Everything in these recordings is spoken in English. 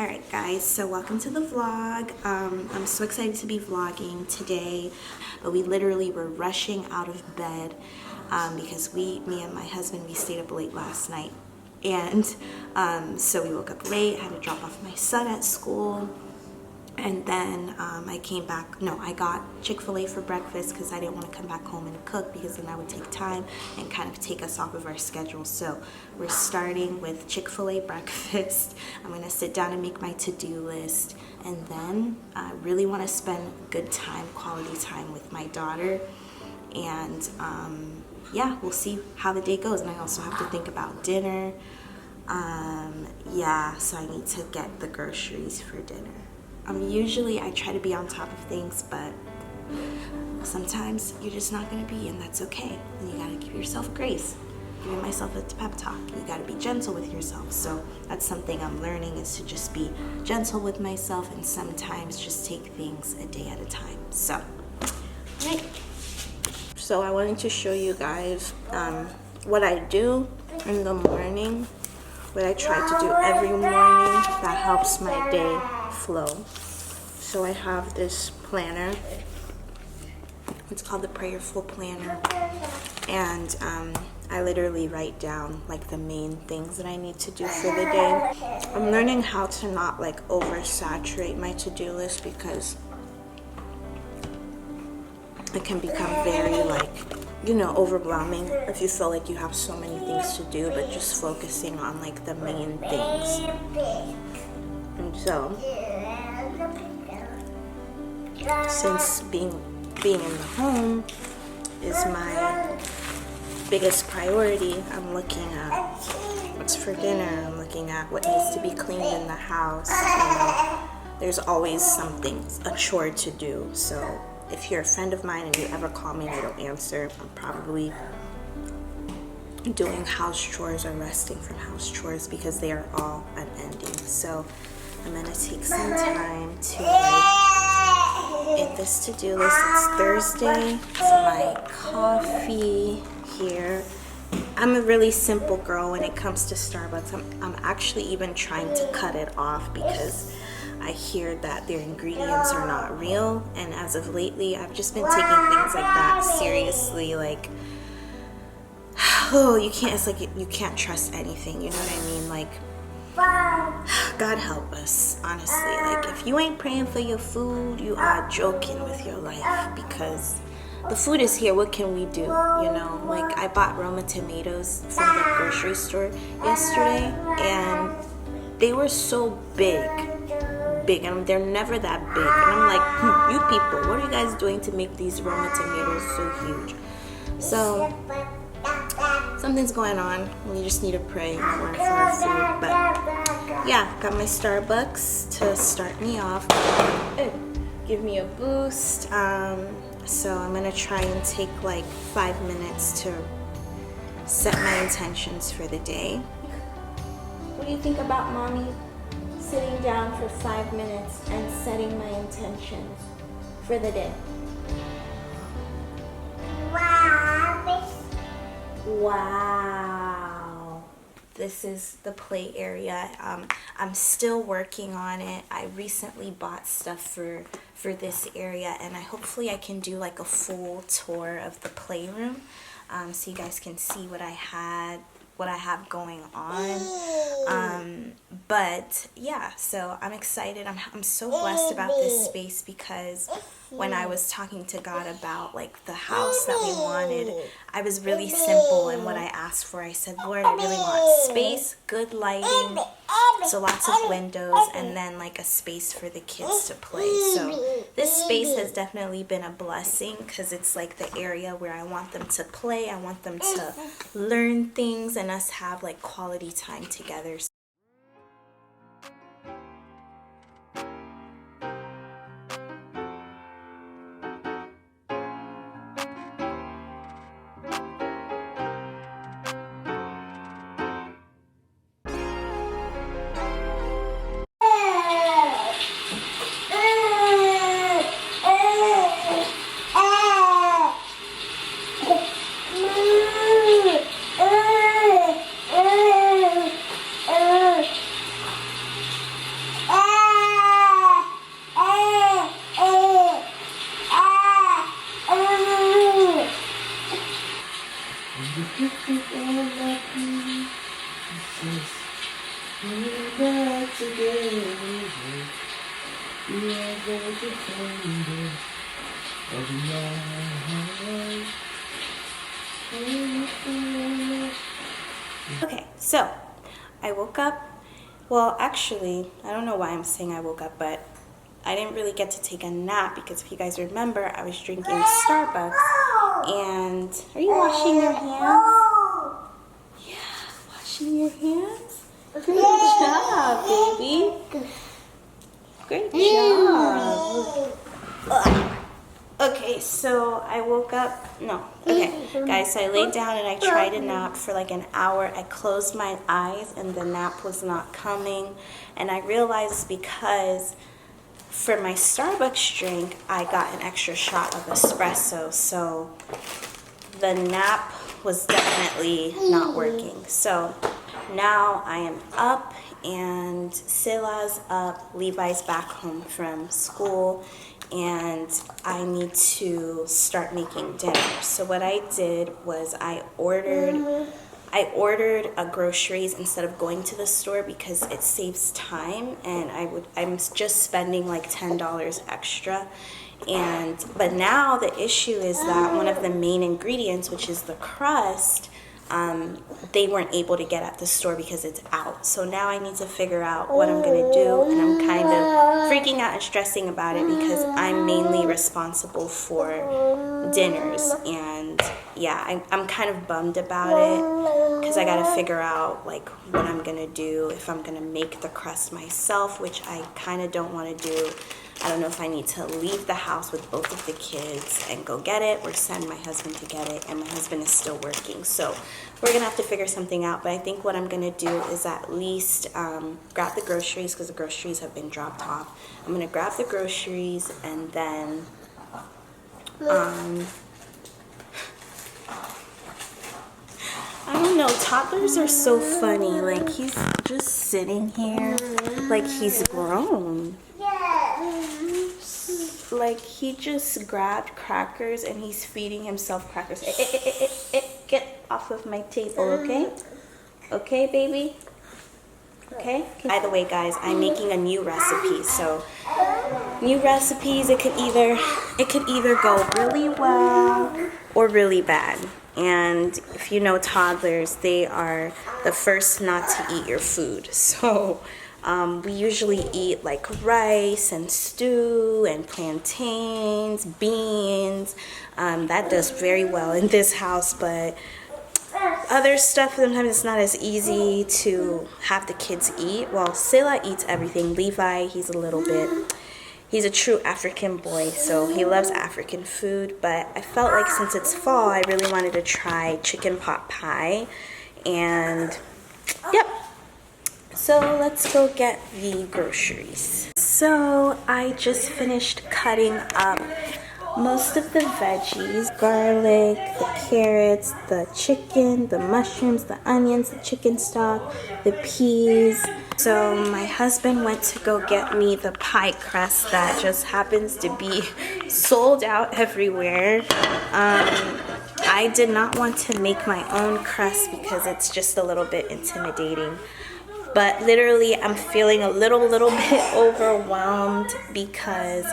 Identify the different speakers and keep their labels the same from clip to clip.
Speaker 1: Alright guys, so welcome to the vlog. I'm so excited to be vlogging today, but we literally were rushing out of bed because me and my husband, we stayed up late last night. And so we woke up late, had to drop off my son at school. And then I got Chick-fil-A for breakfast because I didn't want to come back home and cook because then that would take time and kind of take us off of our schedule. So we're starting with Chick-fil-A breakfast. I'm going to sit down and make my to-do list. And then I really want to spend good time, quality time with my daughter. And yeah, we'll see how the day goes. And I also have to think about dinner. Yeah, so I need to get the groceries for dinner. Usually I try to be on top of things, but sometimes you're just not going to be, and that's okay. And you got to give yourself grace. Giving myself a pep talk. You got to be gentle with yourself. So that's something I'm learning, is to just be gentle with myself and sometimes just take things a day at a time. So, right. So I wanted to show you guys what I do in the morning, what I try to do every morning that helps my day flow. So I have this planner. It's called the Prayerful Planner, and I literally write down like the main things that I need to do for the day. I'm learning how to not like oversaturate my to-do list because it can become very overwhelming if you feel like you have so many things to do, but just focusing on like the main things. And so since being in the home is my biggest priority, I'm looking at what's for dinner, I'm looking at what needs to be cleaned in the house. There's always something, a chore to do. So if you're a friend of mine and you ever call me and I don't answer, I'm probably doing house chores or resting from house chores because they are all unending. So I'm gonna take some time to in this to-do list. It's Thursday. It's my coffee here. I'm a really simple girl when it comes to Starbucks. I'm actually even trying to cut it off because I hear that their ingredients are not real, and as of lately I've just been taking things like that seriously. Like, oh, it's like you can't trust anything, you know what I mean? Like, God help us, honestly. Like, if you ain't praying for your food, you are joking with your life, because the food is here. What can we do? Like, I bought Roma tomatoes from the grocery store yesterday, and they were so big, and they're never that big. And I'm like, you people, what are you guys doing to make these Roma tomatoes so huge? So something's going on. We just need to pray more for our food. But yeah, got my Starbucks to start me off, give me a boost. So I'm gonna try and take like 5 minutes to set my intentions for the day. What do you think about mommy sitting down for 5 minutes and setting my intentions for the day? Wow. This is the play area. I'm still working on it. I recently bought stuff for this area, and hopefully I can do like a full tour of the playroom, so you guys can see what I have going on. But yeah, so I'm excited. I'm so blessed about this space, because when I was talking to God about like the house that we wanted, I was really simple in what I asked for. I said, Lord, I really want space, good lighting, so lots of windows, and then like a space for the kids to play. So this space has definitely been a blessing, because it's like the area where I want them to play. I want them to learn things and us have like quality time together. Okay, so I woke up. Well, actually, I don't know why I'm saying I woke up, but I didn't really get to take a nap because if you guys remember, I was drinking Starbucks. And are you washing your hands? Yeah, washing your hands? Great job, baby. Great job. Ugh. Okay, so I woke up. No, okay, guys, so I laid down and I tried a nap for like an hour. I closed my eyes and the nap was not coming. And I realized it's because for my Starbucks drink, I got an extra shot of espresso. So the nap was definitely not working. So now I am up and Sila's up. Levi's back home from school. And I need to start making dinner. So what I did was I ordered groceries instead of going to the store because it saves time, and I'm just spending like $10 extra. But now the issue is that one of the main ingredients, which is the crust, they weren't able to get at the store because it's out. So now I need to figure out what I'm gonna do, and I'm kind of freaking out and stressing about it because I'm mainly responsible for dinners. And yeah, I'm kind of bummed about it because I gotta figure out like what I'm gonna do, if I'm gonna make the crust myself, which I kind of don't want to do. I don't know if I need to leave the house with both of the kids and go get it or send my husband to get it, and my husband is still working. So we're gonna have to figure something out, but I think what I'm gonna do is at least grab the groceries because the groceries have been dropped off. I'm gonna grab the groceries and then I don't know, toddlers are so funny. Like, he's just sitting here like he's grown. Like, he just grabbed crackers and he's feeding himself crackers. Get off of my table, okay? Okay, baby? Okay? By the way, guys, I'm making a new recipe. So, new recipes, it could either go really well or really bad. And if you know toddlers, they are the first not to eat your food. So, we usually eat like rice and stew and plantains, beans. That does very well in this house, but other stuff sometimes it's not as easy to have the kids eat. Well, Sela eats everything. Levi, he's a true African boy, so he loves African food. But I felt like since it's fall, I really wanted to try chicken pot pie. And yep. So let's go get the groceries. So I just finished cutting up most of the veggies, garlic, the carrots, the chicken, the mushrooms, the onions, the chicken stock, the peas. So my husband went to go get me the pie crust that just happens to be sold out everywhere. I did not want to make my own crust because it's just a little bit intimidating. But literally, I'm feeling a little bit overwhelmed because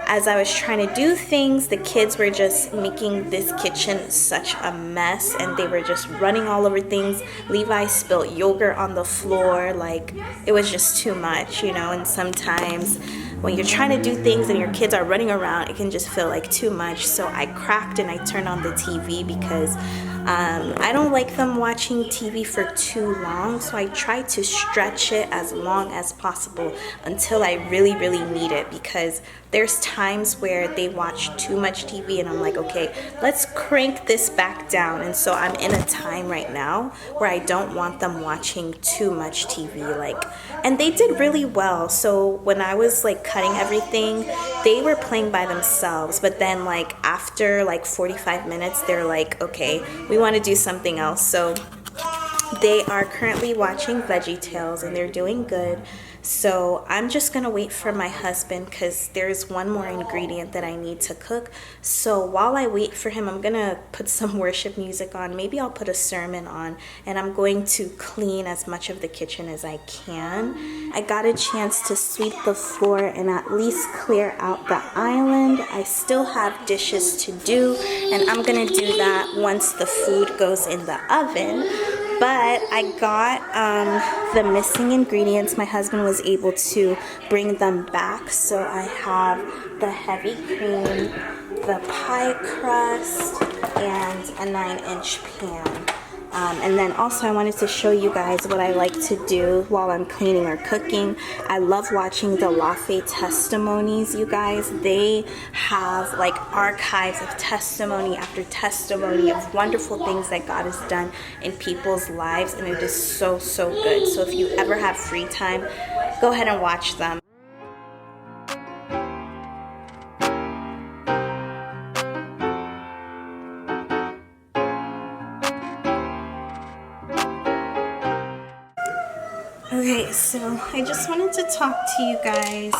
Speaker 1: as I was trying to do things, the kids were just making this kitchen such a mess and they were just running all over things. Levi spilled yogurt on the floor. Like, it was just too much, you know. And sometimes when you're trying to do things and your kids are running around, it can just feel like too much. So I cracked and I turned on the TV because I don't like them watching TV for too long, so I try to stretch it as long as possible until I really need it, because there's times where they watch too much TV and I'm like, okay, let's crank this back down. And so I'm in a time right now where I don't want them watching too much TV, like, and they did really well. So when I was like cutting everything, they were playing by themselves, but then like after like 45 minutes, they're like, okay, we want to do something else. So they are currently watching VeggieTales and they're doing good. So I'm just gonna wait for my husband because there's one more ingredient that I need to cook. So while I wait for him, I'm gonna put some worship music on. Maybe I'll put a sermon on, and I'm going to clean as much of the kitchen as I can. I got a chance to sweep the floor and at least clear out the island. I still have dishes to do, and I'm gonna do that once the food goes in the oven. But I got the missing ingredients. My husband was able to bring them back. So I have the heavy cream, the pie crust, and a 9-inch pan. And then also I wanted to show you guys what I like to do while I'm cleaning or cooking. I love watching the Lafe testimonies, you guys. They have like archives of testimony after testimony of wonderful things that God has done in people's lives, and it is so, so good. So if you ever have free time, go ahead and watch them. Okay, so I just wanted to talk to you guys.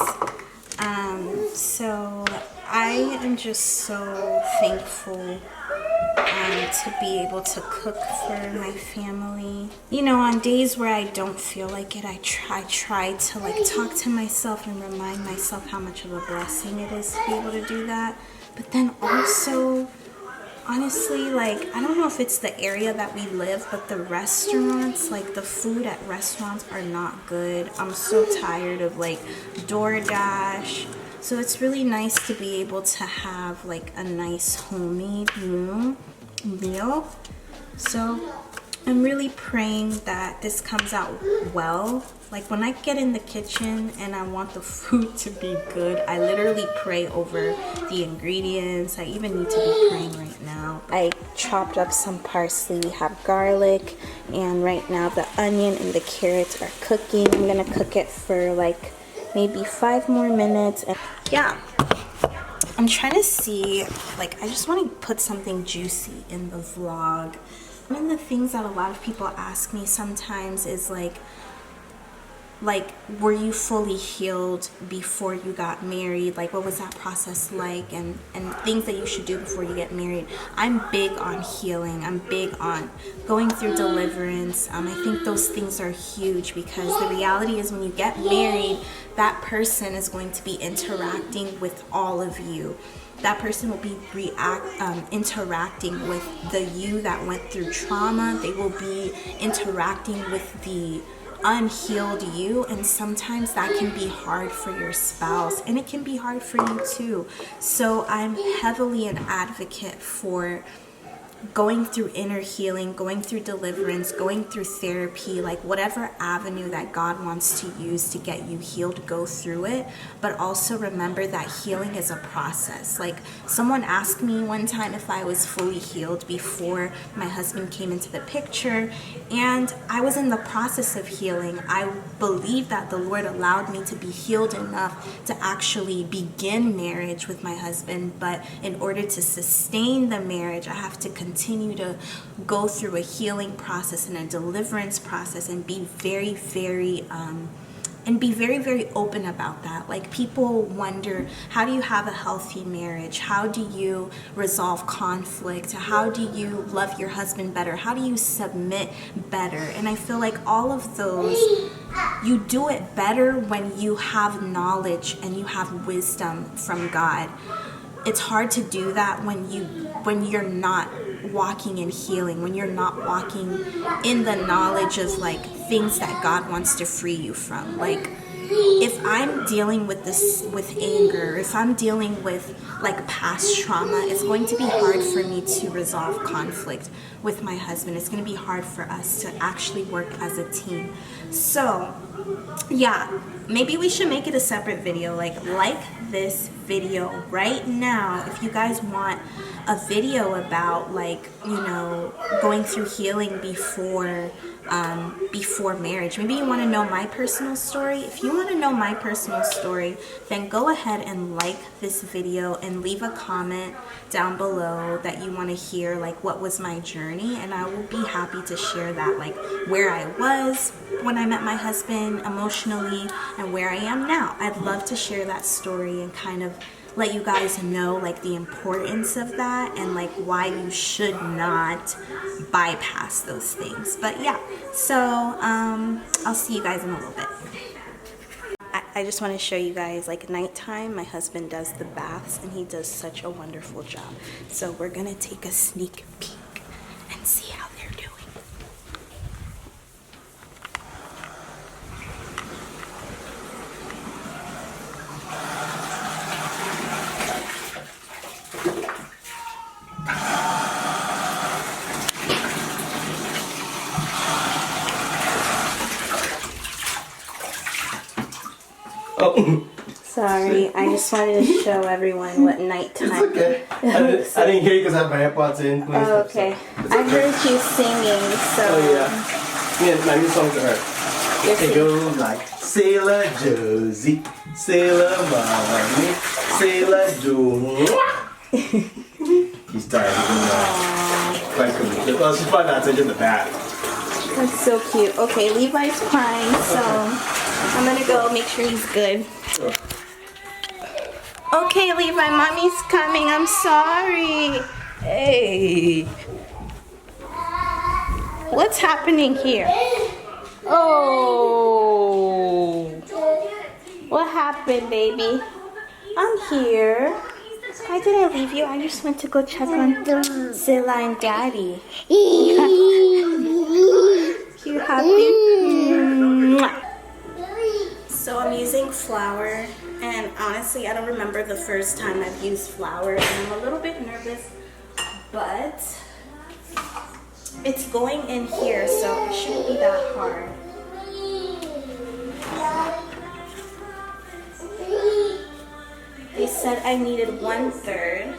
Speaker 1: So I am just so thankful to be able to cook for my family. You know, on days where I don't feel like it, I try to like talk to myself and remind myself how much of a blessing it is to be able to do that. But then also, honestly, like, I don't know if it's the area that we live, but the restaurants, like the food at restaurants are not good. I'm so tired of like DoorDash. So it's really nice to be able to have like a nice homemade meal. So I'm really praying that this comes out well. Like when I get in the kitchen and I want the food to be good, I literally pray over the ingredients. I even need to be praying right now. I chopped up some parsley, we have garlic, and right now the onion and the carrots are cooking. I'm gonna cook it for like maybe 5 more minutes. And yeah, I'm trying to see, like, I just want to put something juicy in the vlog. One of the things that a lot of people ask me sometimes is like, were you fully healed before you got married? Like, what was that process like? And things that you should do before you get married. I'm big on healing. I'm big on going through deliverance. I think those things are huge because the reality is when you get married, that person is going to be interacting with all of you. That person will be interacting with the you that went through trauma. They will be interacting with the unhealed you, and sometimes that can be hard for your spouse, and it can be hard for you too. So I'm heavily an advocate for going through inner healing, going through deliverance, going through therapy, like whatever avenue that God wants to use to get you healed, go through it. But also remember that healing is a process. Like someone asked me one time if I was fully healed before my husband came into the picture, and I was in the process of healing. I believe that the Lord allowed me to be healed enough to actually begin marriage with my husband, but in order to sustain the marriage, I have to continue to go through a healing process and a deliverance process and be very, very open about that. Like people wonder, how do you have a healthy marriage? How do you resolve conflict? How do you love your husband better? How do you submit better? And I feel like all of those, you do it better when you have knowledge and you have wisdom from God. It's hard to do that when you're not walking in healing, when you're not walking in the knowledge of like things that God wants to free you from. Like if I'm dealing with this with anger, if I'm dealing with like past trauma, it's going to be hard for me to resolve conflict with my husband. It's going to be hard for us to actually work as a team. So yeah, maybe we should make it a separate video. Like this video right now if you guys want a video about like, you know, going through healing before before marriage. Maybe you want to know my personal story. If you want to know my personal story, then go ahead and like this video and leave a comment down below that you want to hear like what was my journey, and I will be happy to share that, like where I was when I met my husband emotionally and where I am now. I'd love to share that story and kind of let you guys know like the importance of that and like why you should not bypass those things. But yeah, so I'll see you guys in a little bit. I just want to show you guys, like nighttime, my husband does the baths and he does such a wonderful job. So we're gonna take a sneak peek and see how they're doing.
Speaker 2: Oh.
Speaker 1: Sorry, I just wanted to show everyone what nighttime.
Speaker 2: It's okay. I didn't hear you because I have my AirPods in.
Speaker 1: Oh, okay. I heard you singing, so.
Speaker 2: Oh yeah. Yeah, my new song to her. It goes like Sailor Josie, Sailor Mommy, Sailor Joe. He's tired. Quite cool. Well, she's probably not touching the bath.
Speaker 1: That's so cute. Okay, Levi's crying, so I'm gonna go make sure he's good. Okay, Levi, mommy's coming. I'm sorry. Hey. What's happening here? Oh. What happened, baby? I'm here. I didn't leave you. I just went to go check on Zilla and Daddy. You happy? So I'm using flour, and honestly, I don't remember the first time I've used flour, and I'm a little bit nervous, but it's going in here, so it shouldn't be that hard. They said I needed 1/3.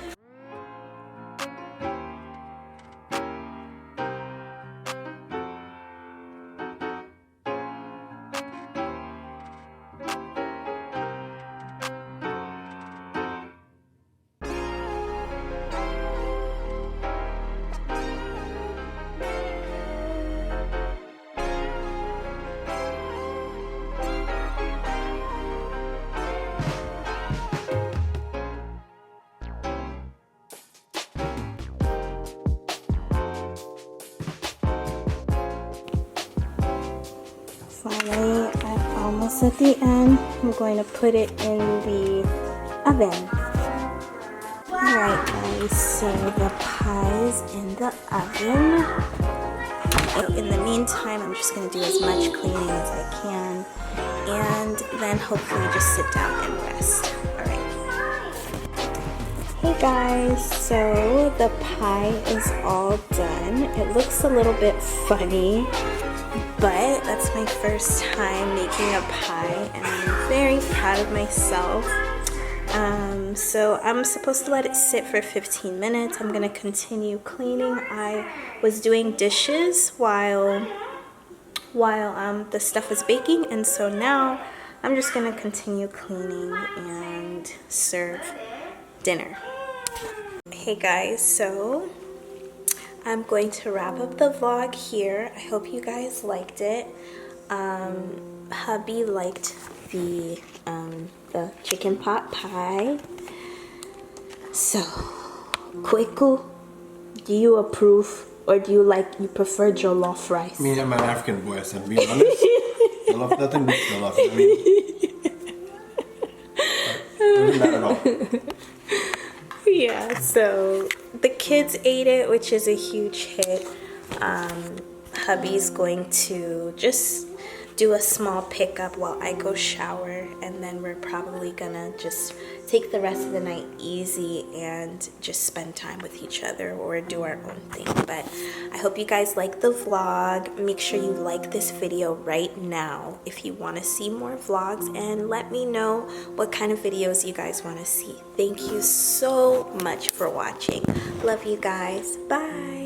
Speaker 1: Finally, I'm almost at the end. I'm going to put it in the oven. Alright guys, so the pie's in the oven. In the meantime, I'm just going to do as much cleaning as I can, and then hopefully just sit down and rest. Alright. Hey guys, so the pie is all done. It looks a little bit funny, but that's my first time making a pie and I'm very proud of myself. So I'm supposed to let it sit for 15 minutes. I'm gonna continue cleaning. I was doing dishes while the stuff was baking, and so now I'm just gonna continue cleaning and serve dinner. Hey guys, so I'm going to wrap up the vlog here. I hope you guys liked it. Hubby liked the chicken pot pie. So, Kweku, do you approve, or do you prefer jollof rice?
Speaker 2: I mean, I'm an African boy, so to be honest, jollof, nothing beats jollof. I mean, not at all.
Speaker 1: Yeah, so the kids ate it, which is a huge hit. Hubby's going to just do a small pickup while I go shower, and then we're probably gonna just take the rest of the night easy and just spend time with each other or do our own thing. But I hope you guys like the vlog. Make sure you like this video right now if you want to see more vlogs, and let me know what kind of videos you guys want to see. Thank you so much for watching. Love you guys. Bye.